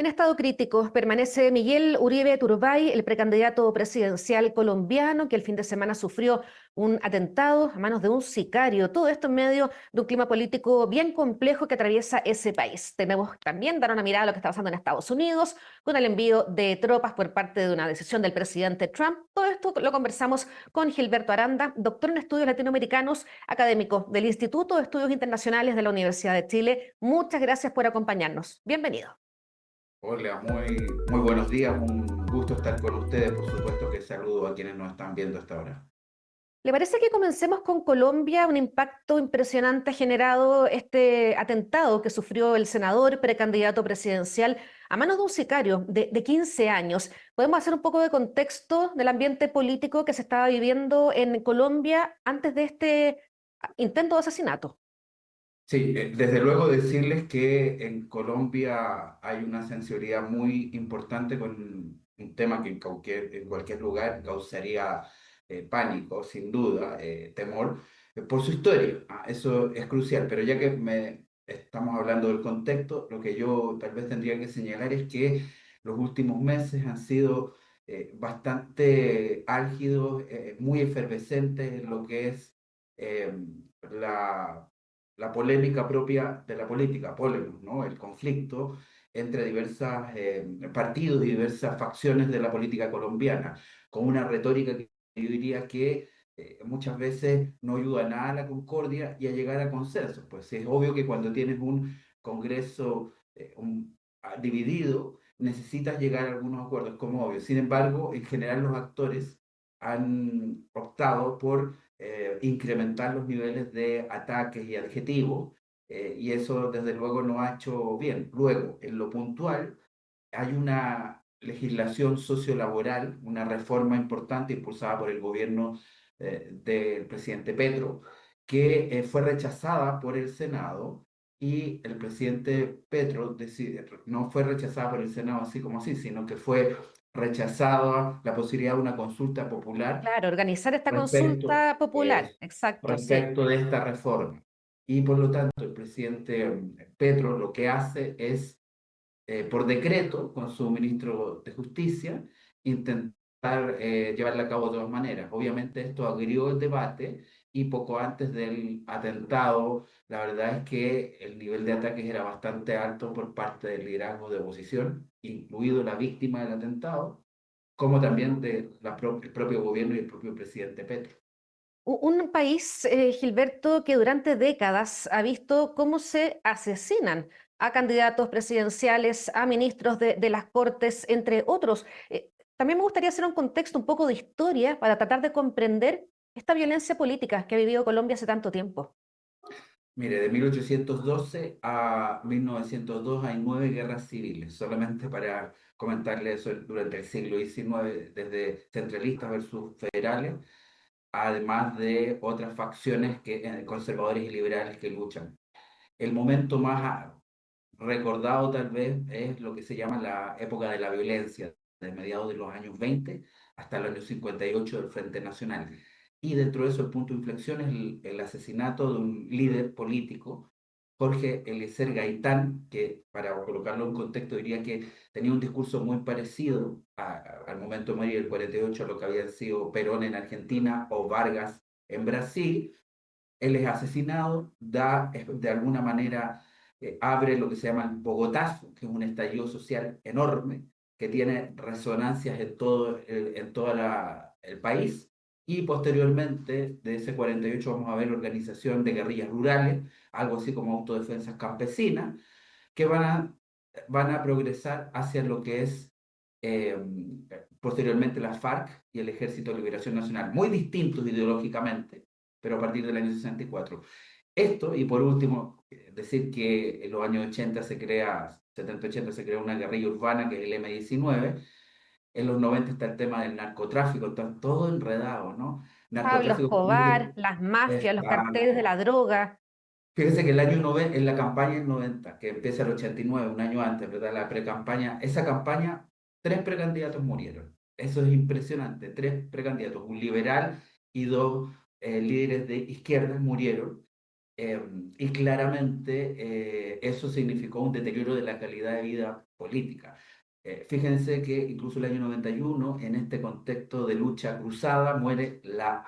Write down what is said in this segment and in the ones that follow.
En estado crítico permanece Miguel Uribe Turbay, el precandidato presidencial colombiano que el fin de semana sufrió un atentado a manos de un sicario. Todo esto en medio de un clima político bien complejo que atraviesa ese país. Tenemos también dar una mirada a lo que está pasando en Estados Unidos con el envío de tropas por parte de una decisión del presidente Trump. Todo esto lo conversamos con Gilberto Aranda, doctor en estudios latinoamericanos, académico del Instituto de Estudios Internacionales de la Universidad de Chile. Muchas gracias por acompañarnos. Bienvenido. Hola, muy buenos días, un gusto estar con ustedes, por supuesto que saludo a quienes nos están viendo hasta ahora. ¿Le parece que comencemos con Colombia? Un impacto impresionante ha generado este atentado que sufrió el senador precandidato presidencial a manos de un sicario de 15 años. ¿Podemos hacer un poco de contexto del ambiente político que se estaba viviendo en Colombia antes de este intento de asesinato? Sí, desde luego decirles que en Colombia hay una sensibilidad muy importante con un tema que en cualquier lugar causaría pánico, sin duda, temor, por su historia. Eso es crucial, pero ya que estamos hablando del contexto, lo que yo tal vez tendría que señalar es que los últimos meses han sido bastante álgidos, muy efervescentes en lo que es eh, la polémica propia de la política, polémica, ¿no? El conflicto entre diversos partidos y diversas facciones de la política colombiana, con una retórica que yo diría que muchas veces no ayuda a nada a la concordia y a llegar a consensos. Pues es obvio que cuando tienes un Congreso dividido, necesitas llegar a algunos acuerdos, como obvio. Sin embargo, en general los actores han optado por incrementar los niveles de ataques y adjetivos, y eso desde luego no ha hecho bien. Luego, en lo puntual, hay una legislación sociolaboral, una reforma importante impulsada por el gobierno del presidente Petro, que fue rechazada por el Senado. Y el presidente Petro no fue rechazada por el Senado así como así, sino que fue rechazada la posibilidad de una consulta popular Claro, organizar esta respecto, consulta popular. Exacto, sí. respecto de esta reforma. Y por lo tanto, el presidente Petro lo que hace es, por decreto, con su ministro de Justicia, intentar llevarla a cabo de todas maneras. Obviamente esto agrió el debate y poco antes del atentado, la verdad es que el nivel de ataques era bastante alto por parte del liderazgo de oposición, incluido la víctima del atentado, como también el propio gobierno y el propio presidente Petro. Un país, Gilberto, que durante décadas ha visto cómo se asesinan a candidatos presidenciales, a ministros de las Cortes, entre otros. También me gustaría hacer un contexto, un poco de historia, para tratar de comprender esta violencia política que ha vivido Colombia hace tanto tiempo. Mire, de 1812 a 1902 hay 9 guerras civiles, solamente para comentarle eso durante el siglo XIX, desde centralistas versus federales, además de otras facciones conservadores y liberales que luchan. El momento más recordado tal vez es lo que se llama la época de la violencia, de mediados de los años 20 hasta el año 58 del Frente Nacional. Y dentro de eso el punto de inflexión es el asesinato de un líder político, Jorge Eliezer Gaitán, que para colocarlo en contexto diría que tenía un discurso muy parecido al momento de morir el 48 a lo que habían sido Perón en Argentina o Vargas en Brasil. Él es asesinado, de alguna manera abre lo que se llama el Bogotazo, que es un estallido social enorme, que tiene resonancias en todo el país. Y posteriormente, de ese 48 vamos a ver organización de guerrillas rurales, algo así como autodefensas campesinas, que van a progresar hacia lo que es eh, posteriormente la FARC y el Ejército de Liberación Nacional, muy distintos ideológicamente, pero a partir del año 64. Esto, y por último, decir que en los años 80 70-80 se crea una guerrilla urbana que es el M-19. En los 90 está el tema del narcotráfico, está todo enredado, ¿no? Pablo Narcotráfico Escobar, las mafias, los está. carteles de la droga. Fíjese que el año 90, en la campaña del 90, que empieza el 89, un año antes, ¿verdad? La precampaña, esa campaña, 3 precandidatos murieron. Eso es impresionante, 3 precandidatos, un liberal y 2 líderes de izquierda murieron. Y claramente eso significó un deterioro de la calidad de vida política. Fíjense que incluso el año 91, en este contexto de lucha cruzada, muere la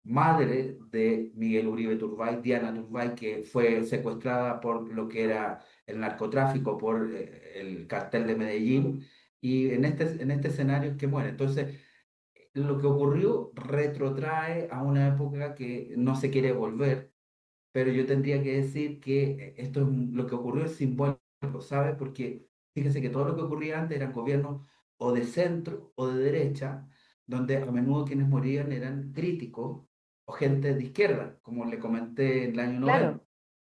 madre de Miguel Uribe Turbay, Diana Turbay, que fue secuestrada por lo que era el narcotráfico, por el cartel de Medellín, y en este escenario es que muere. Entonces, lo que ocurrió retrotrae a una época que no se quiere volver, pero yo tendría que decir que lo que ocurrió es simbólico, ¿sabes? Porque fíjese que todo lo que ocurría antes eran gobiernos o de centro o de derecha, donde a menudo quienes morían eran críticos o gente de izquierda, como le comenté en el año 90. Claro.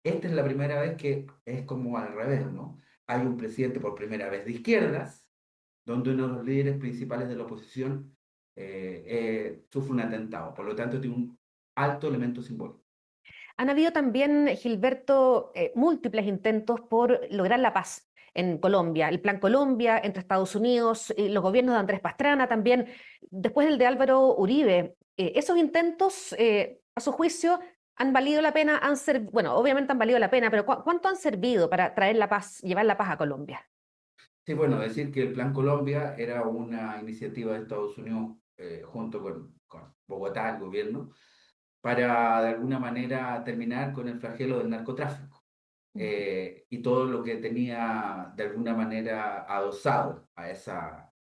Esta es la primera vez que es como al revés, ¿no? Hay un presidente por primera vez de izquierdas, donde uno de los líderes principales de la oposición sufre un atentado. Por lo tanto, tiene un alto elemento simbólico. Han habido también, Gilberto, múltiples intentos por lograr la paz en Colombia. El Plan Colombia entre Estados Unidos, los gobiernos de Andrés Pastrana también, después el de Álvaro Uribe. Esos intentos, a su juicio, han valido la pena, bueno, obviamente han valido la pena, pero ¿cuánto han servido para traer la paz, llevar la paz a Colombia? Sí, bueno, decir que el Plan Colombia era una iniciativa de Estados Unidos junto con Bogotá, el gobierno, para de alguna manera terminar con el flagelo del narcotráfico y todo lo que tenía de alguna manera adosado a esa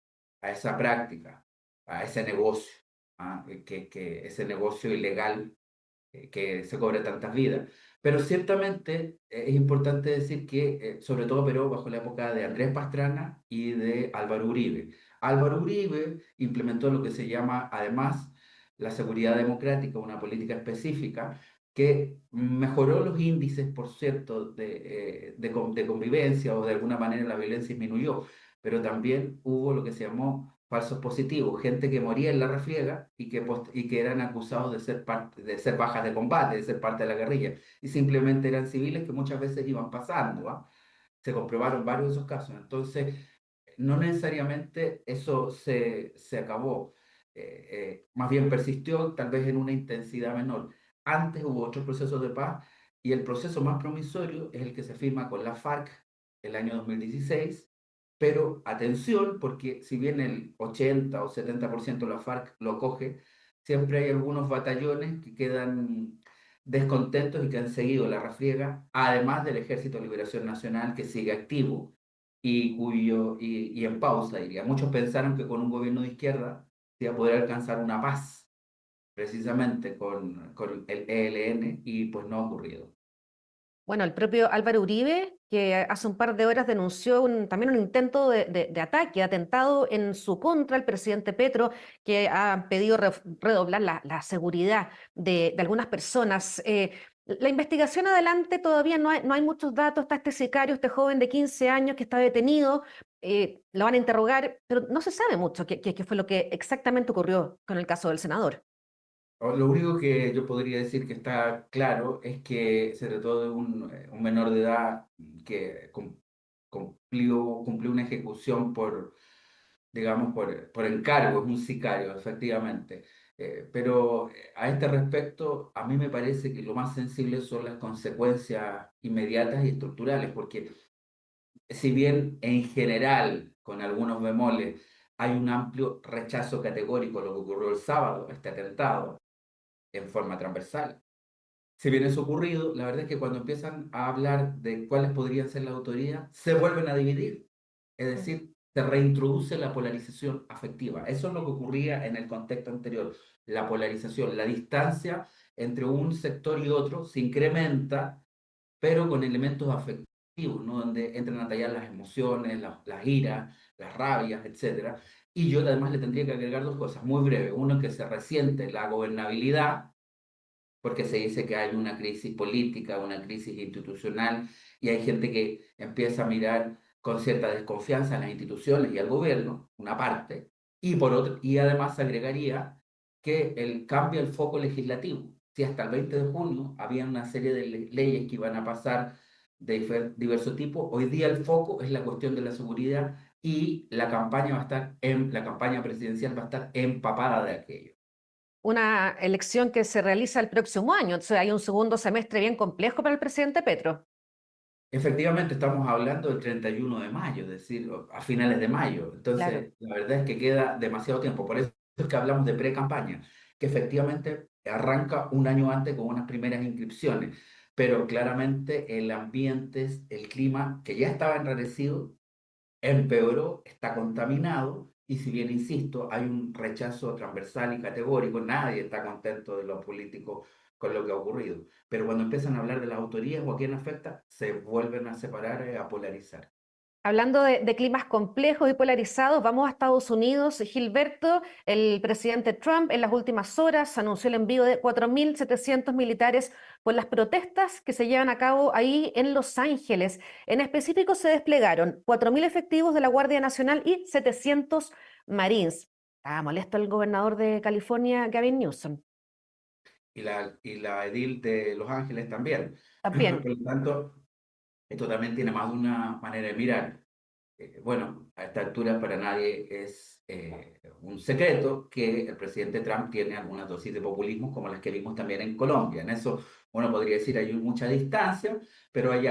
práctica, a ese negocio, que ese negocio ilegal que se cobre tantas vidas. Pero ciertamente es importante decir que, sobre todo, pero bajo la época de Andrés Pastrana y de Álvaro Uribe. Álvaro Uribe implementó lo que se llama, además, la seguridad democrática, una política específica que mejoró los índices, por cierto, de convivencia o de alguna manera la violencia disminuyó, pero también hubo lo que se llamó falsos positivos, gente que moría en la refriega y que eran acusados de ser bajas de combate, de ser parte de la guerrilla, y simplemente eran civiles que muchas veces iban pasando, ¿ah? Se comprobaron varios de esos casos. Entonces, no necesariamente eso se acabó, más bien persistió tal vez en una intensidad menor. Antes hubo otros procesos de paz y el proceso más promisorio es el que se firma con la FARC el año 2016, pero atención porque si bien el 80 o 70% de la FARC lo coge, siempre hay algunos batallones que quedan descontentos y que han seguido la refriega, además del Ejército de Liberación Nacional que sigue activo y en pausa, diría. Muchos pensaron que con un gobierno de izquierda se iba a poder alcanzar una paz, precisamente con el ELN, y pues no ha ocurrido. Bueno, el propio Álvaro Uribe, que hace un par de horas denunció también un intento de ataque, atentado en su contra al presidente Petro, que ha pedido redoblar la seguridad de algunas personas. La investigación adelante todavía no hay muchos datos. Está este sicario, este joven de 15 años que está detenido, lo van a interrogar, pero no se sabe mucho qué fue lo que exactamente ocurrió con el caso del senador. Lo único que yo podría decir que está claro es que se trató de un menor de edad que cumplió una ejecución digamos, por encargo, es un sicario, efectivamente. Pero a este respecto, a mí me parece que lo más sensible son las consecuencias inmediatas y estructurales, porque si bien en general, con algunos bemoles, hay un amplio rechazo categórico a lo que ocurrió el sábado, este atentado, en forma transversal. Si bien eso ocurrido, la verdad es que cuando empiezan a hablar de cuáles podrían ser las autorías, se vuelven a dividir. Es decir, se reintroduce la polarización afectiva. Eso es lo que ocurría en el contexto anterior. La polarización, la distancia entre un sector y otro se incrementa, pero con elementos afectivos, ¿no? Donde entran a tallar las emociones, las iras, las rabias, etcétera. Y yo además le tendría que agregar dos cosas muy breves. Uno, que se resiente la gobernabilidad porque se dice que hay una crisis política, una crisis institucional, y hay gente que empieza a mirar con cierta desconfianza a las instituciones y al gobierno, una parte, y por otro, y además agregaría que cambia el foco legislativo. Si hasta el 20 de junio había una serie de leyes que iban a pasar de diverso tipo, hoy día el foco es la cuestión de la seguridad y la campaña la campaña presidencial va a estar empapada de aquello. Una elección que se realiza el próximo año, entonces hay un segundo semestre bien complejo para el presidente Petro. Efectivamente, estamos hablando del 31 de mayo, es decir, a finales de mayo. Claro. Entonces, la verdad es que queda demasiado tiempo. Por eso es que hablamos de pre-campaña, que efectivamente arranca un año antes con unas primeras inscripciones. Pero claramente el ambiente, el clima, que ya estaba enrarecido, empeoró, está contaminado. Y si bien, insisto, hay un rechazo transversal y categórico, nadie está contento de los políticos con lo que ha ocurrido. Pero cuando empiezan a hablar de las autorías o a quién afecta, se vuelven a separar, a polarizar. Hablando de climas complejos y polarizados, vamos a Estados Unidos. Gilberto, el presidente Trump en las últimas horas anunció el envío de 4.700 militares por las protestas que se llevan a cabo ahí en Los Ángeles. En específico, se desplegaron 4.000 efectivos de la Guardia Nacional y 700 Marines. Estaba molesto el gobernador de California, Gavin Newsom. Y la edil de Los Ángeles también. Por También. lo tanto, esto también tiene más de una manera de mirar. Bueno, a esta altura para nadie es un secreto que el presidente Trump tiene algunas dosis de populismo como las que vimos también en Colombia. En eso uno podría decir hay mucha distancia, pero hay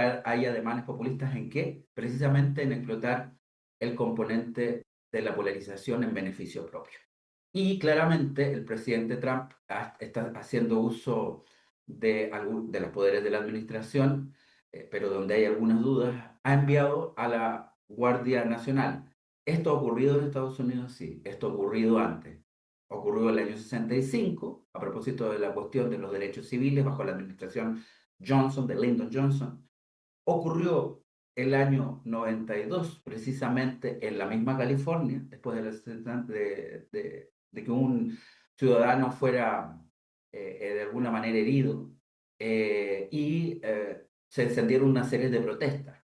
ademanes populistas en que precisamente en explotar el componente de la polarización en beneficio propio. Y claramente el presidente Trump está haciendo uso de los poderes de la administración, pero donde hay algunas dudas, ha enviado a la Guardia Nacional. ¿Esto ha ocurrido en Estados Unidos? Sí, esto ha ocurrido antes. Ocurrió en el año 65, a propósito de la cuestión de los derechos civiles bajo la administración Johnson, de Lyndon Johnson. Ocurrió el año 92, precisamente en la misma California, después de que un ciudadano fuera de alguna manera herido, y se encendieron una serie de protestas.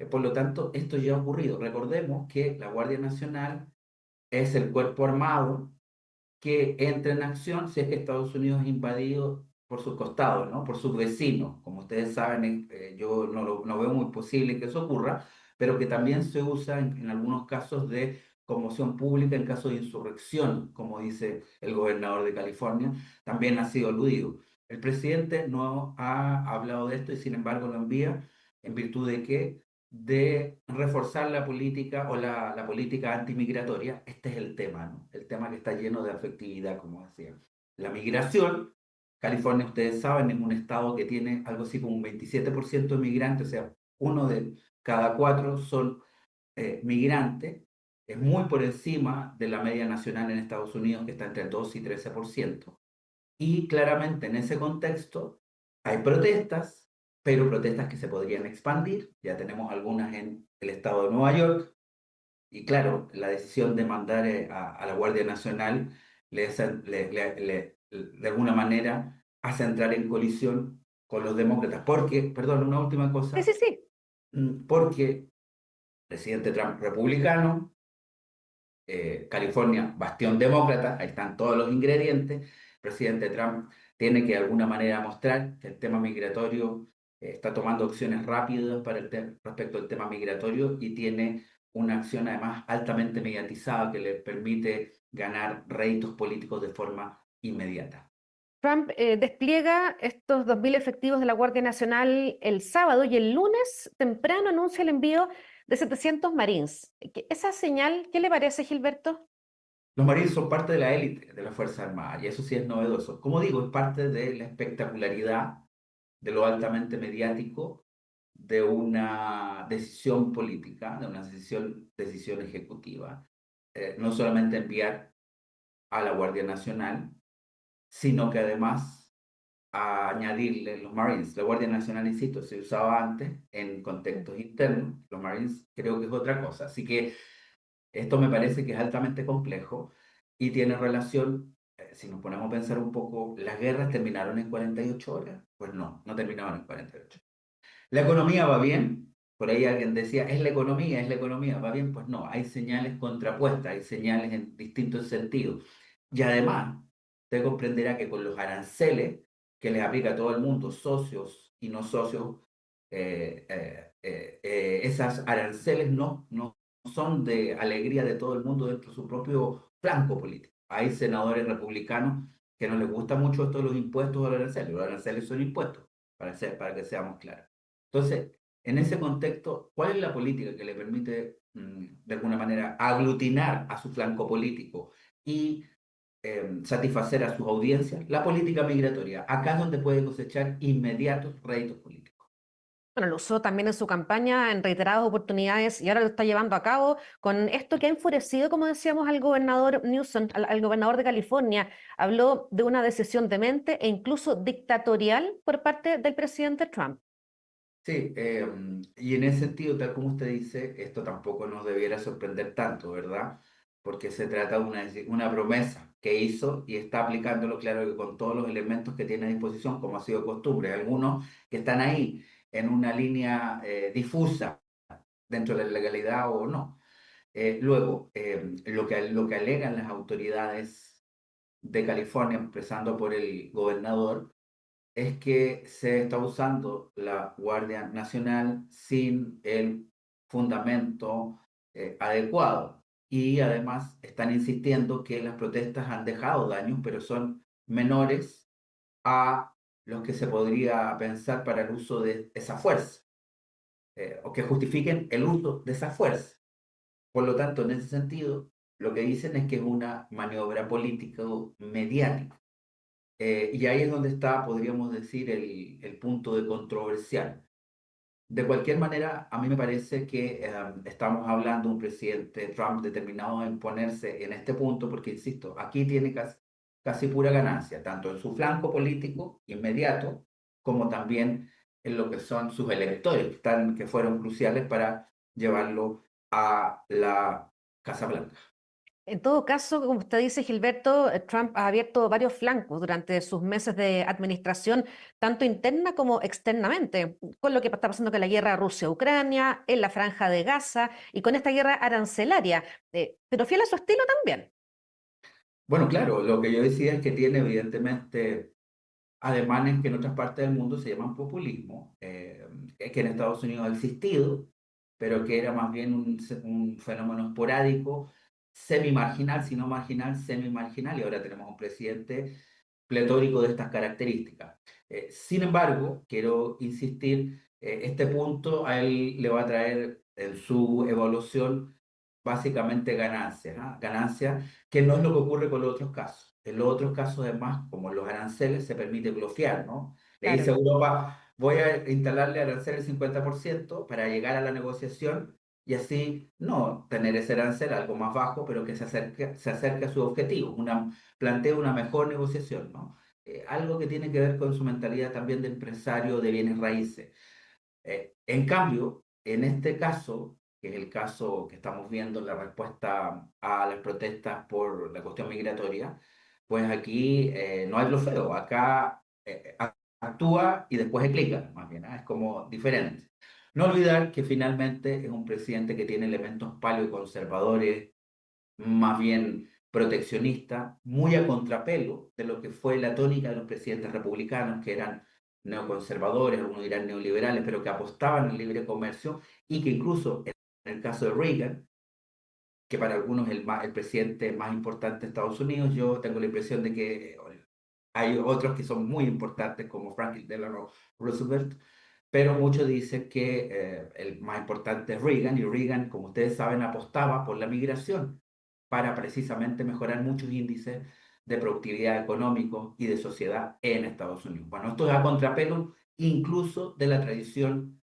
Por lo tanto, esto ya ha ocurrido. Recordemos que la Guardia Nacional es el cuerpo armado que entra en acción si es que Estados Unidos es invadido por sus costados, ¿no? Por sus vecinos. Como ustedes saben, yo no veo muy posible que eso ocurra, pero que también se usa en algunos casos de conmoción pública, en caso de insurrección, como dice el gobernador de California, también ha sido aludido. El presidente no ha hablado de esto y sin embargo lo envía en virtud de que de reforzar la política o la política antimigratoria. Este es el tema, ¿no? El tema que está lleno de afectividad, como decía. La migración, California, ustedes saben, es un estado que tiene algo así como un 27% de migrantes, o sea, uno de cada cuatro son migrantes. Es muy por encima de la media nacional en Estados Unidos, que está entre el 2 y 13%. Y claramente en ese contexto hay protestas, pero protestas que se podrían expandir. Ya tenemos algunas en el estado de Nueva York. Y claro, la decisión de mandar a la Guardia Nacional de alguna manera hace entrar en colisión con los demócratas. Porque, perdón, una última Sí, cosa, sí, sí. porque el presidente Trump republicano, California, bastión demócrata, ahí están todos los ingredientes. El presidente Trump tiene que de alguna manera mostrar que el tema migratorio está tomando acciones rápidas respecto al tema migratorio y tiene una acción además altamente mediatizada que le permite ganar réditos políticos de forma inmediata. Trump despliega estos 2.000 efectivos de la Guardia Nacional el sábado y el lunes temprano anuncia el envío de 700 Marines. ¿Esa señal qué le parece, Gilberto? Los marines son parte de la élite de las Fuerzas Armadas y eso sí es novedoso. Como digo, es parte de la espectacularidad, de lo altamente mediático, de una decisión política, de una decisión ejecutiva. No solamente enviar a la Guardia Nacional, sino que además a añadirle los Marines. La Guardia Nacional, insisto, se usaba antes en contextos internos. Los Marines creo que es otra cosa. Así que esto me parece que es altamente complejo y tiene relación, si nos ponemos a pensar un poco, ¿las guerras terminaron en 48 horas? Pues no, no terminaron en 48. ¿La economía va bien? Por ahí alguien decía, es la economía, ¿va bien? Pues no, hay señales contrapuestas, hay señales en distintos sentidos. Y además, usted comprenderá que con los aranceles que les aplica a todo el mundo, socios y no socios, esas aranceles no son de alegría de todo el mundo dentro de su propio flanco político. Hay senadores republicanos que no les gusta mucho esto de los impuestos o los aranceles. Los aranceles son impuestos, para que seamos claros. Entonces, En ese contexto, ¿cuál es la política que le permite, de alguna manera, aglutinar a su flanco político y satisfacer a sus audiencias? La política migratoria. Acá es donde puede cosechar inmediatos réditos políticos. Bueno, lo usó también en su campaña en reiteradas oportunidades y ahora lo está llevando a cabo con esto que ha enfurecido, como decíamos, al gobernador Newsom, al gobernador de California. Habló de una decisión demente e incluso dictatorial por parte del presidente Trump. Sí, y en ese sentido, tal como usted dice, esto tampoco nos debiera sorprender tanto, ¿verdad? Porque se trata de una promesa que hizo y está aplicándolo, claro que con todos los elementos que tiene a disposición, como ha sido costumbre. Algunos que están ahí en una línea difusa dentro de la legalidad o no. Luego, lo que alegan las autoridades de California, empezando por el gobernador, es que se está usando la Guardia Nacional sin el fundamento adecuado. Y además están insistiendo que las protestas han dejado daños, pero son menores a los que se podría pensar para el uso de esa fuerza, o que justifiquen el uso de esa fuerza. Por lo tanto, en ese sentido, lo que dicen es que es una maniobra política o mediática. Y ahí es donde está, podríamos decir, el punto de controversial. De cualquier manera, a mí me parece que estamos hablando de un presidente Trump determinado a imponerse en este punto, porque, insisto, aquí tiene casi pura ganancia, tanto en su flanco político inmediato, como también en lo que son sus electores, que fueron cruciales para llevarlo a la Casa Blanca. En todo caso, como usted dice, Gilberto, Trump ha abierto varios flancos durante sus meses de administración, tanto interna como externamente, con lo que está pasando con la guerra Rusia-Ucrania, en la franja de Gaza y con esta guerra arancelaria, pero fiel a su estilo también. Bueno, claro, lo que yo decía es que tiene evidentemente ademanes que en otras partes del mundo se llaman populismo, que en Estados Unidos ha existido, pero que era más bien un fenómeno esporádico, semi-marginal, si no marginal, semi-marginal, y ahora tenemos un presidente pletórico de estas características. Sin embargo, quiero insistir, este punto a él le va a traer en su evolución básicamente ganancias, ¿ah? Ganancias que no es lo que ocurre con los otros casos. En los otros casos, además, como en los aranceles, se permite bloquear, ¿no? Le dice Claro. a Europa, voy a instalarle aranceles 50% para llegar a la negociación y así no tener ese arancel algo más bajo, pero que se acerque a su objetivo, plantea una mejor negociación, ¿no? Algo que tiene que ver con su mentalidad también de empresario de bienes raíces. En cambio, en este caso, que es el caso que estamos viendo, la respuesta a las protestas por la cuestión migratoria, pues aquí no hay blofeo, acá actúa y después explica, más bien, ¿ah? Es como diferente. No olvidar que finalmente es un presidente que tiene elementos paleoconservadores, más bien proteccionista, muy a contrapelo de lo que fue la tónica de los presidentes republicanos, que eran neoconservadores, algunos dirán neoliberales, pero que apostaban al libre comercio y que incluso en el caso de Reagan, que para algunos es el presidente más importante de Estados Unidos, yo tengo la impresión de que hay otros que son muy importantes como Franklin Delano Roosevelt, pero muchos dicen que el más importante es Reagan, y Reagan, como ustedes saben, apostaba por la migración para precisamente mejorar muchos índices de productividad económico y de sociedad en Estados Unidos. Bueno, esto es a contrapelo incluso de la tradición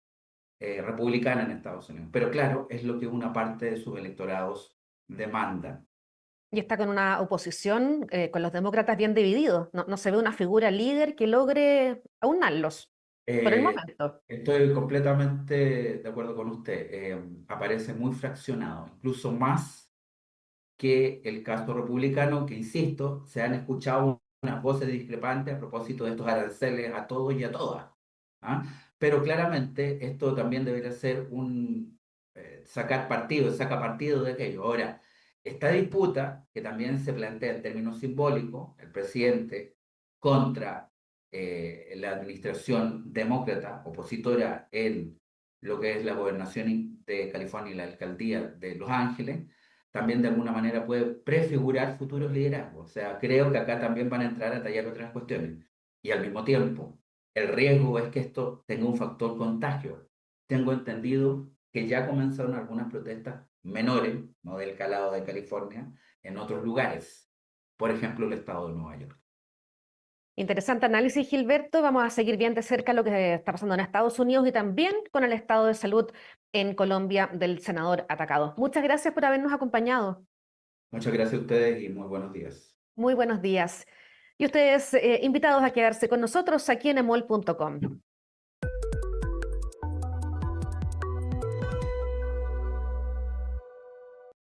republicana en Estados Unidos, pero claro, es lo que una parte de sus electorados demanda. Y está con una oposición, con los demócratas bien divididos. No, no se ve una figura líder que logre aunarlos, por el Eh, momento. Estoy completamente de acuerdo con usted. Aparece muy fraccionado, incluso más que el caso republicano, que insisto, se han escuchado unas voces discrepantes a propósito de estos aranceles a todos y a todas. ¿Ah? Pero claramente esto también debería ser saca partido de aquello. Ahora, esta disputa, que también se plantea en términos simbólicos, el presidente contra la administración demócrata, opositora en lo que es la gobernación de California y la alcaldía de Los Ángeles, también de alguna manera puede prefigurar futuros liderazgos. O sea, creo que acá también van a entrar a tallar otras cuestiones. Y al mismo tiempo, el riesgo es que esto tenga un factor contagio, tengo entendido que ya comenzaron algunas protestas menores, no del calado de California, en otros lugares, por ejemplo, el estado de Nueva York. Interesante análisis, Gilberto. Vamos a seguir bien de cerca lo que está pasando en Estados Unidos y también con el estado de salud en Colombia del senador atacado. Muchas gracias por habernos acompañado. Muchas gracias a ustedes y muy buenos días. Muy buenos días. Y ustedes invitados a quedarse con nosotros aquí en emol.com.